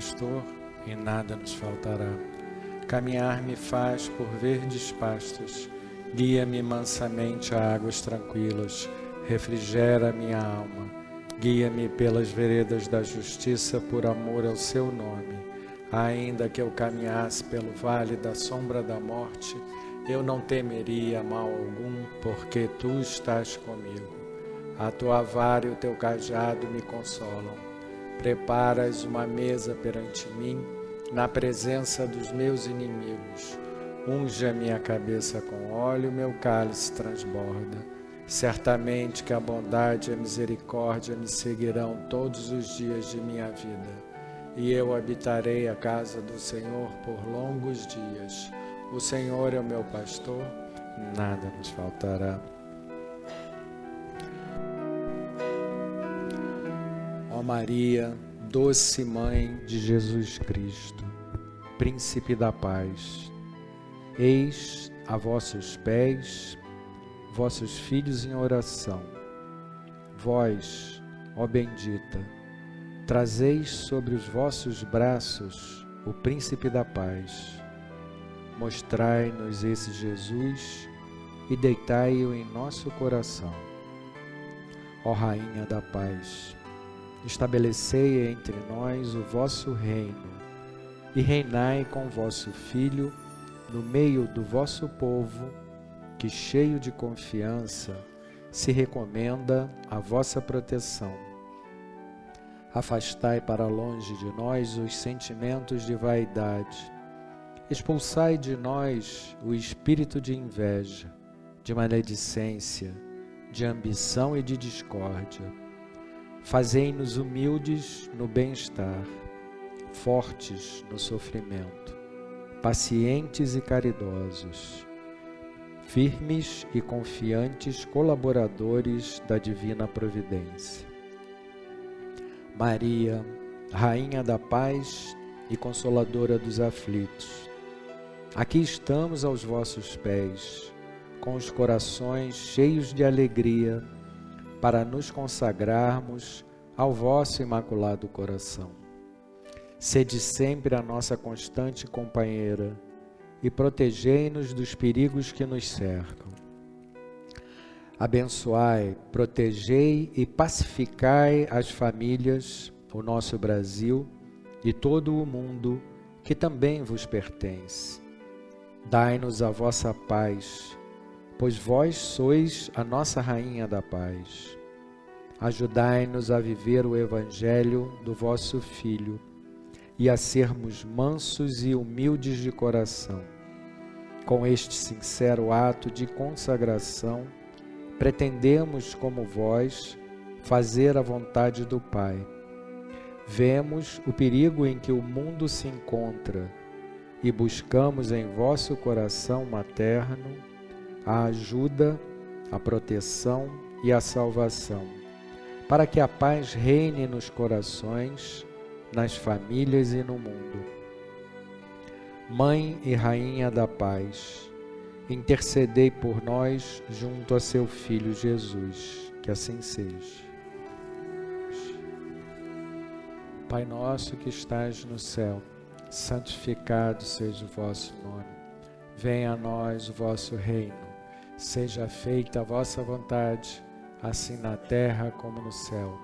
pastor e nada nos faltará. Caminhar me faz por verdes pastos, guia-me mansamente a águas tranquilas, refrigera minha alma. Guia-me pelas veredas da justiça por amor ao seu nome. Ainda que eu caminhasse pelo vale da sombra da morte, eu não temeria mal algum, porque tu estás comigo. A tua vara e o teu cajado me consolam. Preparas uma mesa perante mim, na presença dos meus inimigos. Unge a minha cabeça com óleo, meu cálice transborda. Certamente que a bondade e a misericórdia me seguirão todos os dias de minha vida, e eu habitarei a casa do Senhor por longos dias. O Senhor é o meu pastor, nada nos faltará. Ó Maria, doce Mãe de Jesus Cristo, Príncipe da Paz, eis a vossos pés vossos filhos em oração. Vós, ó bendita, trazeis sobre os vossos braços o Príncipe da Paz. Mostrai-nos esse Jesus e deitai-o em nosso coração. Ó Rainha da Paz, estabelecei entre nós o vosso reino e reinai com vosso Filho no meio do vosso povo, que, cheio de confiança, se recomenda à vossa proteção. Afastai para longe de nós os sentimentos de vaidade. Expulsai de nós o espírito de inveja, de maledicência, de ambição e de discórdia. Fazei-nos humildes no bem-estar, fortes no sofrimento, pacientes e caridosos, firmes e confiantes colaboradores da divina providência. Maria, Rainha da Paz e Consoladora dos aflitos, aqui estamos aos vossos pés, com os corações cheios de alegria, para nos consagrarmos ao vosso imaculado coração. Sede sempre a nossa constante companheira, e protegei-nos dos perigos que nos cercam. Abençoai, protegei e pacificai as famílias, o nosso Brasil e todo o mundo que também vos pertence. Dai-nos a vossa paz, pois vós sois a nossa Rainha da Paz. Ajudai-nos a viver o Evangelho do vosso Filho e a sermos mansos e humildes de coração. Com este sincero ato de consagração, pretendemos, como vós, fazer a vontade do Pai. Vemos o perigo em que o mundo se encontra e buscamos em vosso coração materno a ajuda, a proteção e a salvação, para que a paz reine nos corações, nas famílias e no mundo. Mãe e Rainha da Paz, intercedei por nós junto a seu Filho Jesus, que assim seja. Pai nosso que estais no céu, santificado seja o vosso nome. Venha a nós o vosso reino. Seja feita a vossa vontade, assim na terra como no céu.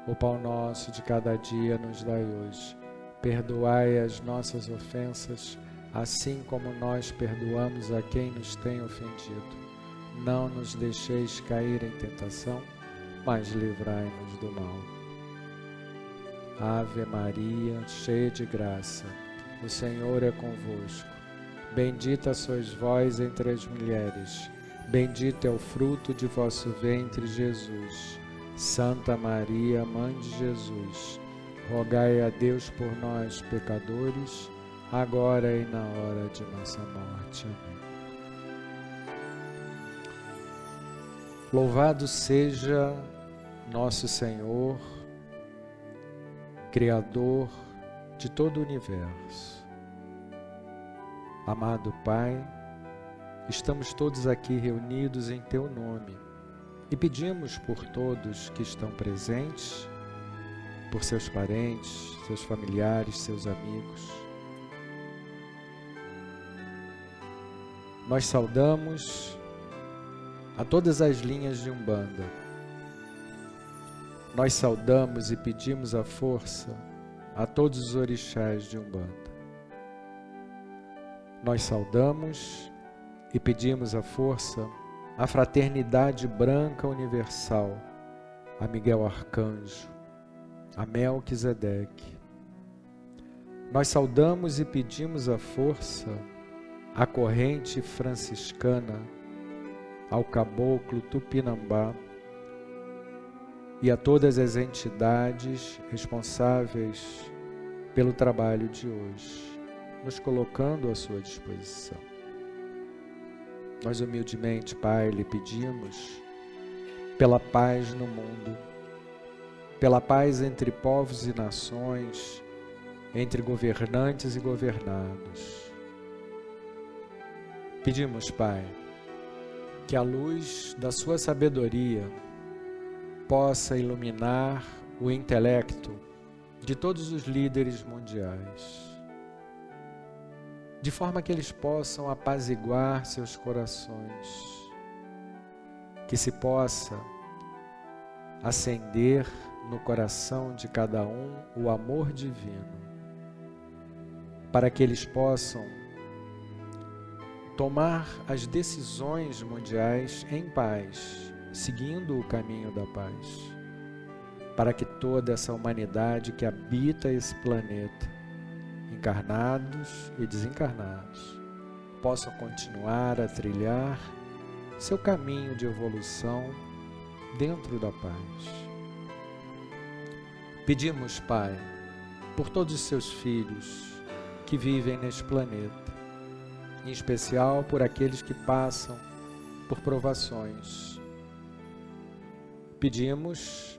O pão nosso de cada dia nos dai hoje. Perdoai as nossas ofensas, assim como nós perdoamos a quem nos tem ofendido. Não nos deixeis cair em tentação, mas livrai-nos do mal. Ave Maria, cheia de graça, o Senhor é convosco. Bendita sois vós entre as mulheres, bendito é o fruto de vosso ventre, Jesus. Santa Maria, Mãe de Jesus, rogai a Deus por nós, pecadores, agora e na hora de nossa morte. Amém. Louvado seja nosso Senhor, Criador de todo o universo. Amado Pai, estamos todos aqui reunidos em Teu nome e pedimos por todos que estão presentes, por seus parentes, seus familiares, seus amigos. Nós saudamos a todas as linhas de Umbanda. Nós saudamos e pedimos a força a todos os orixás de Umbanda. Nós saudamos e pedimos a força à Fraternidade Branca Universal, a Miguel Arcanjo, a Melquisedeque. Nós saudamos e pedimos a força à corrente franciscana, ao caboclo Tupinambá e a todas as entidades responsáveis pelo trabalho de hoje, nos colocando à sua disposição. Nós humildemente, Pai, lhe pedimos pela paz no mundo, pela paz entre povos e nações, entre governantes e governados. Pedimos, Pai, que a luz da sua sabedoria possa iluminar o intelecto de todos os líderes mundiais, de forma que eles possam apaziguar seus corações, que se possa acender no coração de cada um o amor divino, para que eles possam tomar as decisões mundiais em paz, seguindo o caminho da paz, para que toda essa humanidade que habita esse planeta, encarnados e desencarnados, possam continuar a trilhar seu caminho de evolução dentro da paz. Pedimos, Pai, por todos os seus filhos que vivem neste planeta, em especial por aqueles que passam por provações. Pedimos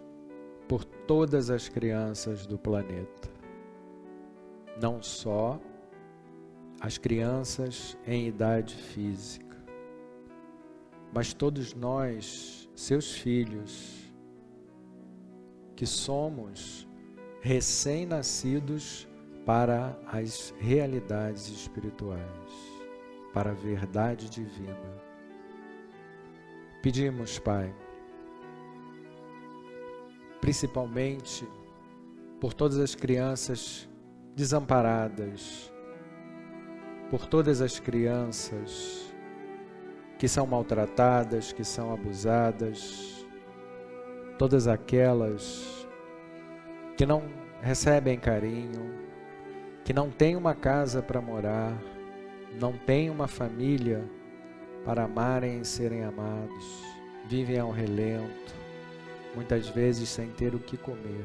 por todas as crianças do planeta, não só as crianças em idade física, mas todos nós, seus filhos, que somos recém-nascidos para as realidades espirituais, para a verdade divina. Pedimos, Pai, principalmente por todas as crianças desamparadas, por todas as crianças que são maltratadas, que são abusadas, todas aquelas que não recebem carinho, que não têm uma casa para morar, não têm uma família para amarem e serem amados, vivem ao relento, muitas vezes sem ter o que comer.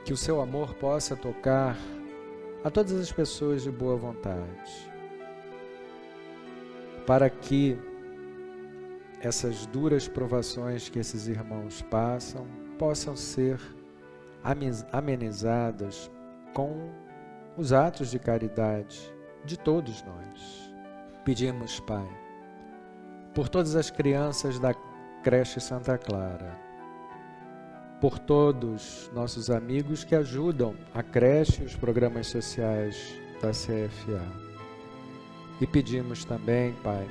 Que o seu amor possa tocar a todas as pessoas de boa vontade, para que essas duras provações que esses irmãos passam possam ser amenizadas com os atos de caridade de todos nós. Pedimos, Pai, por todas as crianças da creche Santa Clara, por todos nossos amigos que ajudam a creche e os programas sociais da CFA. E pedimos também, Pai,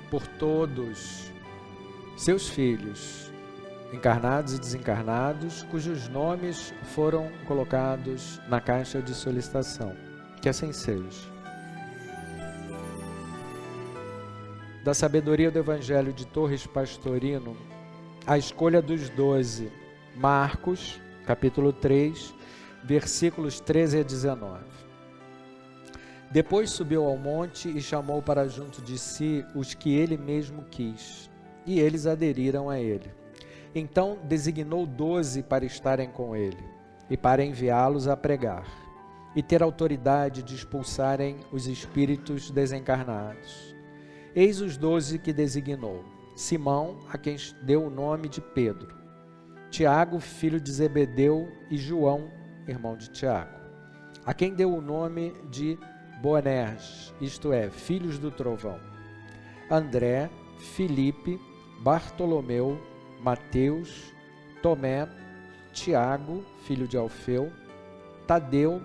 por todos seus filhos, encarnados e desencarnados, cujos nomes foram colocados na caixa de solicitação. Que assim seja. Da sabedoria do Evangelho de Torres Pastorino, a escolha dos 12, Marcos, capítulo 3, versículos 13 a 19. Depois subiu ao monte e chamou para junto de si os que ele mesmo quis, e eles aderiram a ele. Então designou 12 para estarem com ele, e para enviá-los a pregar, e ter autoridade de expulsarem os espíritos desencarnados. Eis os 12 que designou: Simão, a quem deu o nome de Pedro, Tiago, filho de Zebedeu, e João, irmão de Tiago, a quem deu o nome de Boanerges, isto é, filhos do trovão, André, Filipe, Bartolomeu, Mateus, Tomé, Tiago, filho de Alfeu, Tadeu,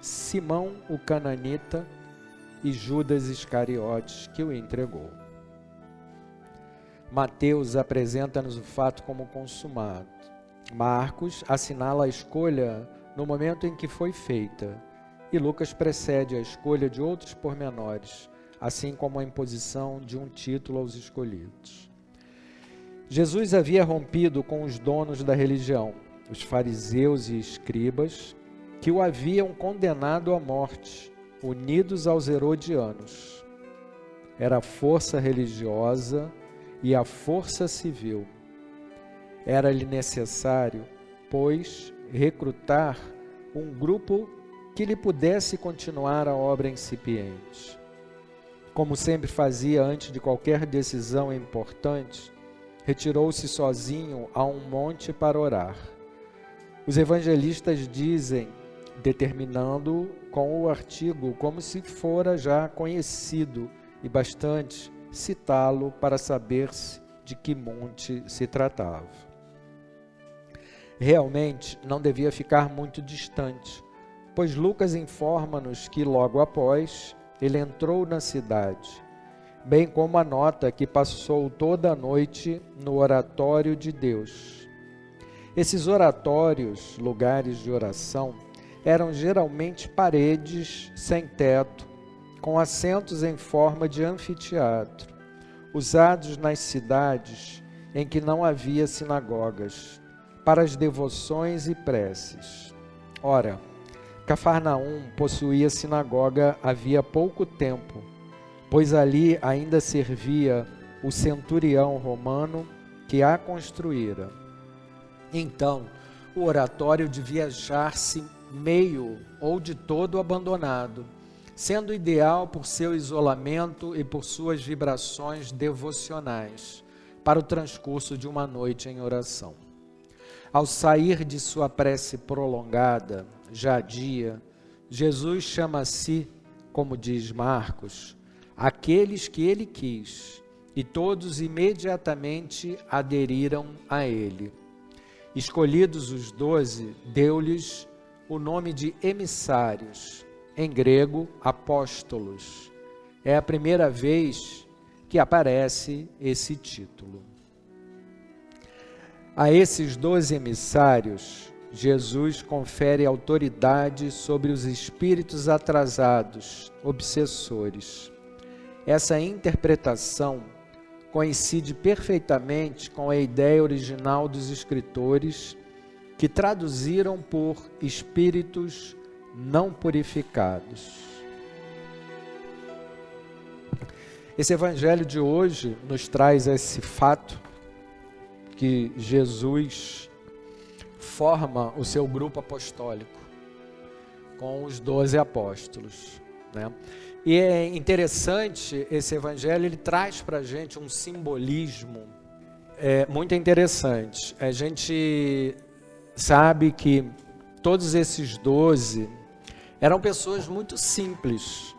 Simão o cananita e Judas Iscariotes, que o entregou. Mateus apresenta-nos o fato como consumado. Marcos assinala a escolha no momento em que foi feita, e Lucas precede a escolha de outros pormenores, assim como a imposição de um título aos escolhidos. Jesus havia rompido com os donos da religião, os fariseus e escribas, que o haviam condenado à morte, unidos aos herodianos. Era a força religiosa e a força civil. Era-lhe necessário, pois, recrutar um grupo que lhe pudesse continuar a obra incipiente. Como sempre fazia antes de qualquer decisão importante, retirou-se sozinho a um monte para orar. Os evangelistas dizem, determinando com o artigo como se fora já conhecido e bastante citá-lo para saber-se de que monte se tratava. Realmente não devia ficar muito distante, pois Lucas informa-nos que logo após ele entrou na cidade, bem como anota que passou toda a noite no oratório de Deus. Esses oratórios, lugares de oração, eram geralmente paredes sem teto, com assentos em forma de anfiteatro, usados nas cidades em que não havia sinagogas, para as devoções e preces. Ora, Cafarnaum possuía sinagoga havia pouco tempo, pois ali ainda servia o centurião romano que a construíra. Então, o oratório devia achar-se meio ou de todo abandonado, sendo ideal por seu isolamento e por suas vibrações devocionais, para o transcurso de uma noite em oração. Ao sair de sua prece prolongada, já dia, Jesus chama a si, como diz Marcos, aqueles que ele quis, e todos imediatamente aderiram a ele. Escolhidos os 12, deu-lhes o nome de emissários, em grego, apóstolos. É a primeira vez que aparece esse título. A esses 12 emissários, Jesus confere autoridade sobre os espíritos atrasados, obsessores. Essa interpretação coincide perfeitamente com a ideia original dos escritores, que traduziram por espíritos não purificados. Esse evangelho de hoje nos traz esse fato que Jesus forma o seu grupo apostólico com os 12 apóstolos, né? E é interessante, esse evangelho, ele traz para a gente um simbolismo muito interessante. A gente sabe que todos esses 12 eram pessoas muito simples,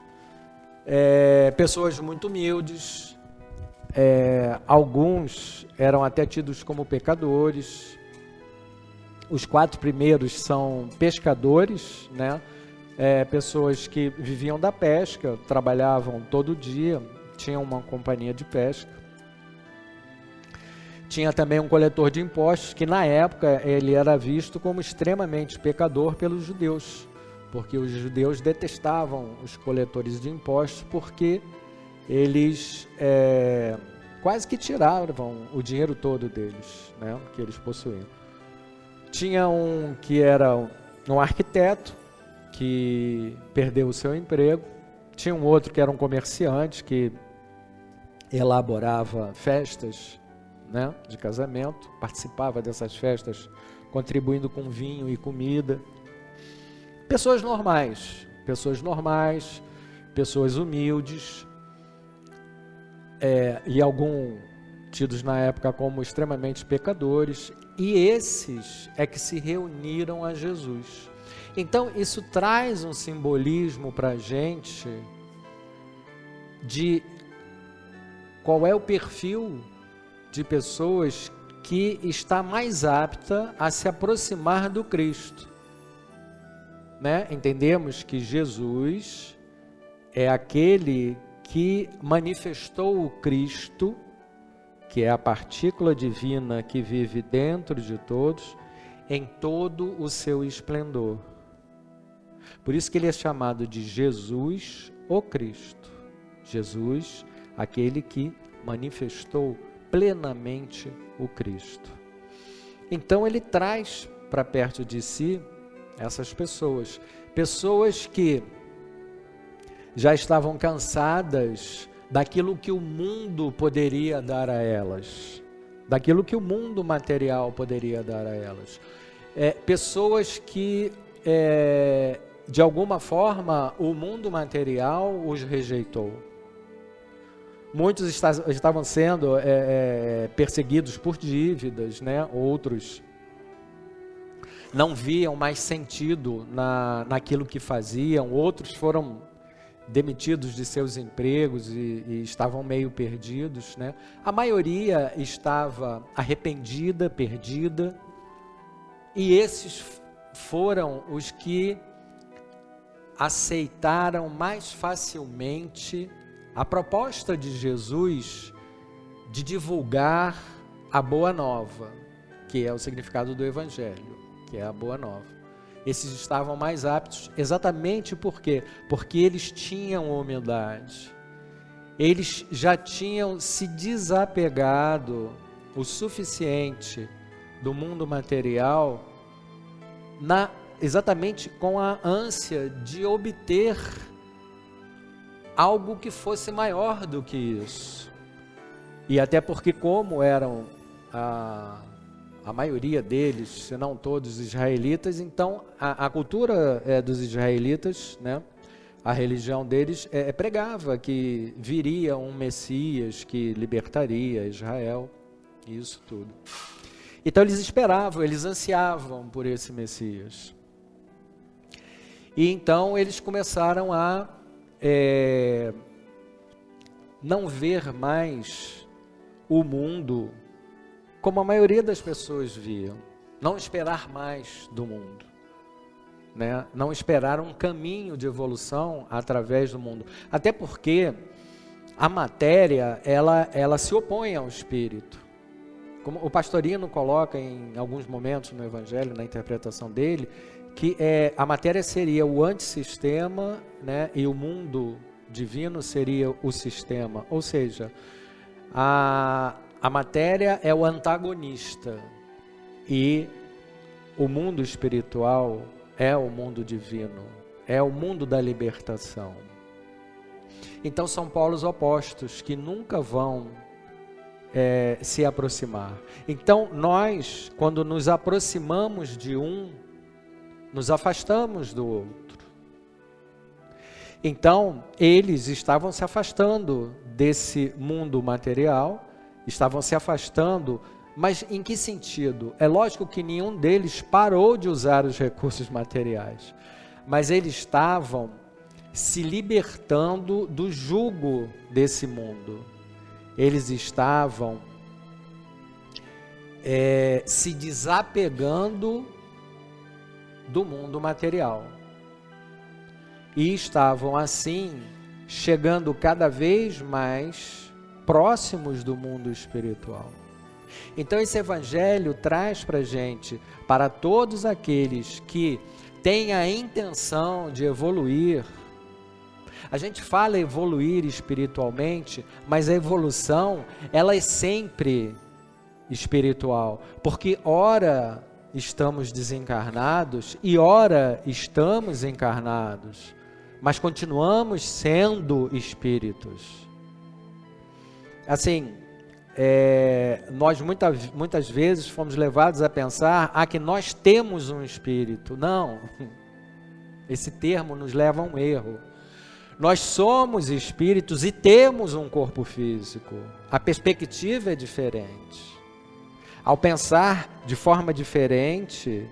pessoas muito humildes, alguns eram até tidos como pecadores. Os 4 primeiros são pescadores, né? Pessoas que viviam da pesca, trabalhavam todo dia, tinham uma companhia de pesca. Tinha também um coletor de impostos, que na época ele era visto como extremamente pecador pelos judeus, porque os judeus detestavam os coletores de impostos, porque eles quase que tiravam o dinheiro todo deles, né, que eles possuíam. Tinha um que era um arquiteto, que perdeu o seu emprego. Tinha um outro que era um comerciante, que elaborava festas, né, de casamento, participava dessas festas, contribuindo com vinho e comida. Pessoas normais, pessoas humildes, e alguns tidos na época como extremamente pecadores, e esses é que se reuniram a Jesus. Então, isso traz um simbolismo para a gente de qual é o perfil de pessoas que está mais apta a se aproximar do Cristo, né? Entendemos que Jesus é aquele que manifestou o Cristo, que é a partícula divina que vive dentro de todos, em todo o seu esplendor. Por isso que ele é chamado de Jesus, o Cristo. Jesus, aquele que manifestou plenamente o Cristo. Então ele traz para perto de si essas pessoas que já estavam cansadas daquilo que o mundo poderia dar a elas, daquilo que o mundo material poderia dar a elas. Pessoas que, de alguma forma, o mundo material os rejeitou. Muitos estavam sendo perseguidos por dívidas, né? Outros não viam mais sentido naquilo que faziam, outros foram demitidos de seus empregos e estavam meio perdidos, né? A maioria estava arrependida, perdida, e esses foram os que aceitaram mais facilmente a proposta de Jesus de divulgar a Boa Nova, que é o significado do Evangelho, que é a Boa Nova. Esses estavam mais aptos, exatamente por quê? Porque eles tinham humildade. Eles já tinham se desapegado o suficiente do mundo material, exatamente com a ânsia de obter algo que fosse maior do que isso. E até porque, como eram a maioria deles, se não todos, israelitas, então a cultura dos israelitas, né, a religião deles pregava que viria um Messias que libertaria Israel, isso tudo. Então eles esperavam, eles ansiavam por esse Messias. E então eles começaram a não ver mais o mundo como a maioria das pessoas viam, não esperar mais do mundo, né? Não esperar um caminho de evolução através do mundo, até porque a matéria, ela se opõe ao espírito, como o Pastorino coloca em alguns momentos no Evangelho, na interpretação dele, que a matéria seria o antissistema, né? E o mundo divino seria o sistema, ou seja, a matéria é o antagonista e o mundo espiritual é o mundo divino, é o mundo da libertação. Então são polos opostos que nunca vão se aproximar. Então nós, quando nos aproximamos de um, nos afastamos do outro. Então eles estavam se afastando desse mundo material, estavam se afastando, mas em que sentido? É lógico que nenhum deles parou de usar os recursos materiais, mas eles estavam se libertando do jugo desse mundo. Eles estavam se desapegando do mundo material. E estavam assim, chegando cada vez mais próximos do mundo espiritual. Então esse Evangelho traz para a gente, para todos aqueles que têm a intenção de evoluir. A gente fala evoluir espiritualmente, mas a evolução, ela é sempre espiritual, porque ora estamos desencarnados e ora estamos encarnados, mas continuamos sendo espíritos. Assim, nós muitas vezes fomos levados a pensar que nós temos um espírito. Não, esse termo nos leva a um erro. Nós somos espíritos e temos um corpo físico. A perspectiva é diferente. Ao pensar de forma diferente,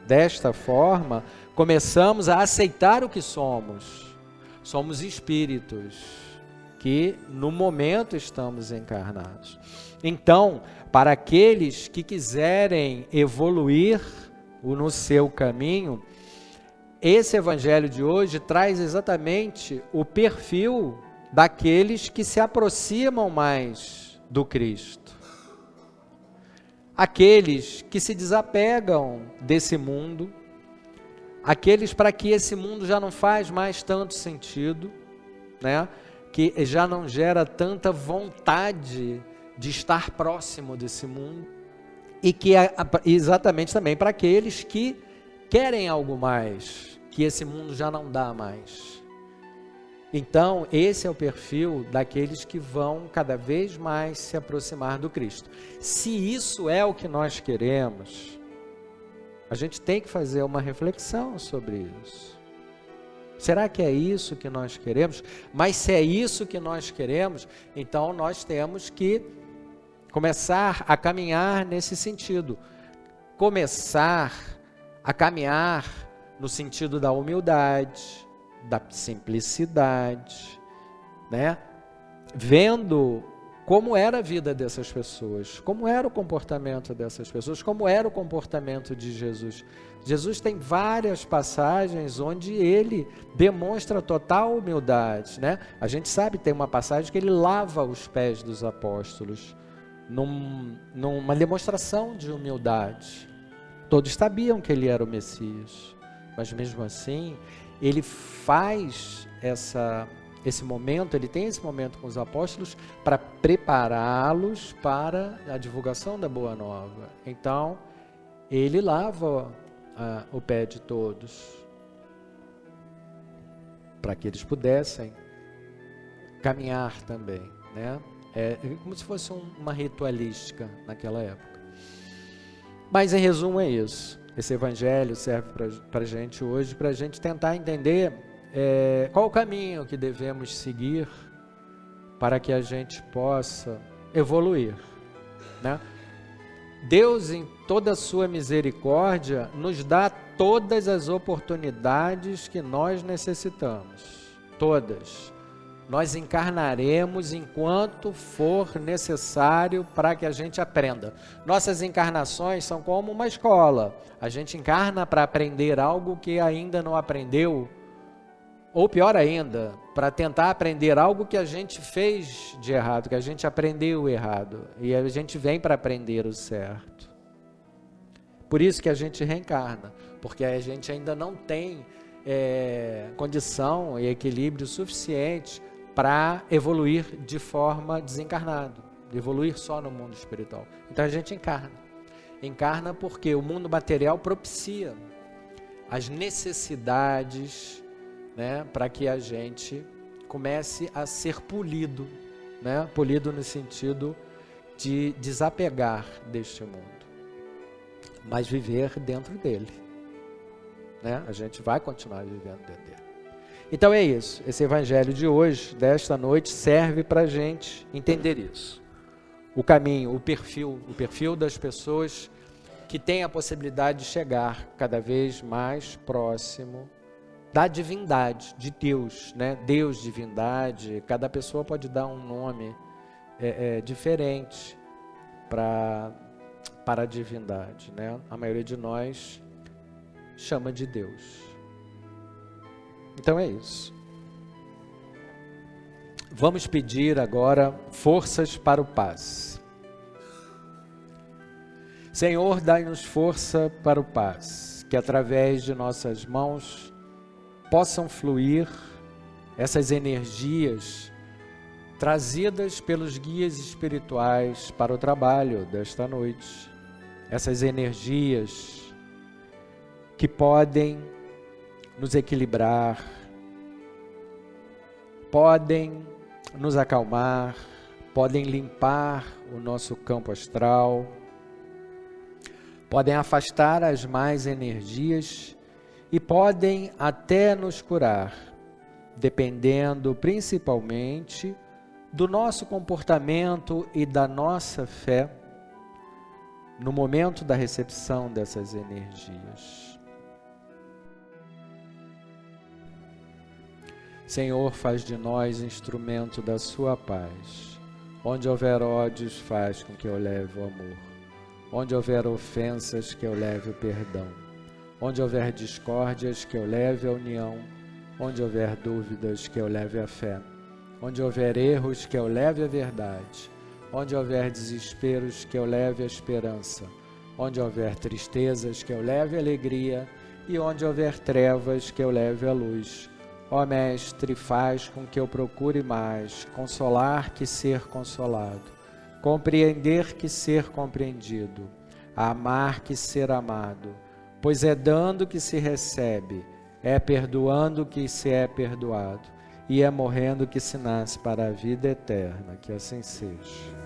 desta forma, começamos a aceitar o que somos. Somos espíritos que no momento estamos encarnados. Então, Para aqueles que quiserem evoluir no seu caminho, esse evangelho de hoje traz exatamente o perfil daqueles que se aproximam mais do Cristo. Aqueles que se desapegam desse mundo, aqueles para que esse mundo já não faz mais tanto sentido, né? Que já não gera tanta vontade de estar próximo desse mundo, e que exatamente também para aqueles que querem algo mais, que esse mundo já não dá mais. Então, esse é o perfil daqueles que vão cada vez mais se aproximar do Cristo. Se isso é o que nós queremos, a gente tem que fazer uma reflexão sobre isso. Será que é isso que nós queremos? Mas se é isso que nós queremos, então nós temos que começar a caminhar nesse sentido. Começar a caminhar no sentido da humildade, da simplicidade, né? Vendo como era a vida dessas pessoas, como era o comportamento dessas pessoas, como era o comportamento de Jesus. Jesus tem várias passagens onde ele demonstra total humildade, né? A gente sabe, tem uma passagem que ele lava os pés dos apóstolos, numa demonstração de humildade. Todos sabiam que ele era o Messias, mas mesmo assim, ele faz esse momento, ele tem esse momento com os apóstolos para prepará-los para a divulgação da Boa Nova. Então, ele lava o pé de todos, para que eles pudessem caminhar também, né? É como se fosse uma ritualística naquela época. Mas em resumo é isso. Esse evangelho serve para a gente hoje, para a gente tentar entender qual o caminho que devemos seguir para que a gente possa evoluir, né? Deus, em toda a sua misericórdia, nos dá todas as oportunidades que nós necessitamos. Todas. Nós encarnaremos enquanto for necessário para que a gente aprenda. Nossas encarnações são como uma escola. A gente encarna para aprender algo que ainda não aprendeu, ou pior ainda, para tentar aprender algo que a gente fez de errado, que a gente aprendeu errado. E a gente vem para aprender o certo. Por isso que a gente reencarna, porque a gente ainda não tem condição e equilíbrio suficiente para evoluir de forma desencarnada, evoluir só no mundo espiritual. Então a gente encarna. Encarna porque o mundo material propicia as necessidades, né, para que a gente comece a ser polido, né? Polido no sentido de desapegar deste mundo, mas viver dentro dele, né? A gente vai continuar vivendo dentro dele. Então é isso, esse evangelho de hoje, desta noite, serve para a gente entender isso. O caminho, o perfil das pessoas que têm a possibilidade de chegar cada vez mais próximo da divindade, de Deus, né? Deus, divindade, cada pessoa pode dar um nome diferente para a divindade, né? A maioria de nós chama de Deus. Então é isso. Vamos pedir agora forças para o paz. Senhor, dai-nos força para o paz, que através de nossas mãos possam fluir essas energias trazidas pelos guias espirituais para o trabalho desta noite. Essas energias que podem nos equilibrar, podem nos acalmar, podem limpar o nosso campo astral, podem afastar as más energias e podem até nos curar, dependendo principalmente do nosso comportamento e da nossa fé no momento da recepção dessas energias. Senhor, faz de nós instrumento da sua paz. Onde houver ódios, faz com que eu leve o amor. Onde houver ofensas, que eu leve o perdão. Onde houver discórdias, que eu leve a união. Onde houver dúvidas, que eu leve a fé. Onde houver erros, que eu leve a verdade. Onde houver desesperos, que eu leve a esperança. Onde houver tristezas, que eu leve a alegria. E onde houver trevas, que eu leve a luz. Ó Mestre, faz com que eu procure mais consolar que ser consolado, compreender que ser compreendido, amar que ser amado, pois é dando que se recebe, é perdoando que se é perdoado, e é morrendo que se nasce para a vida eterna. Que assim seja.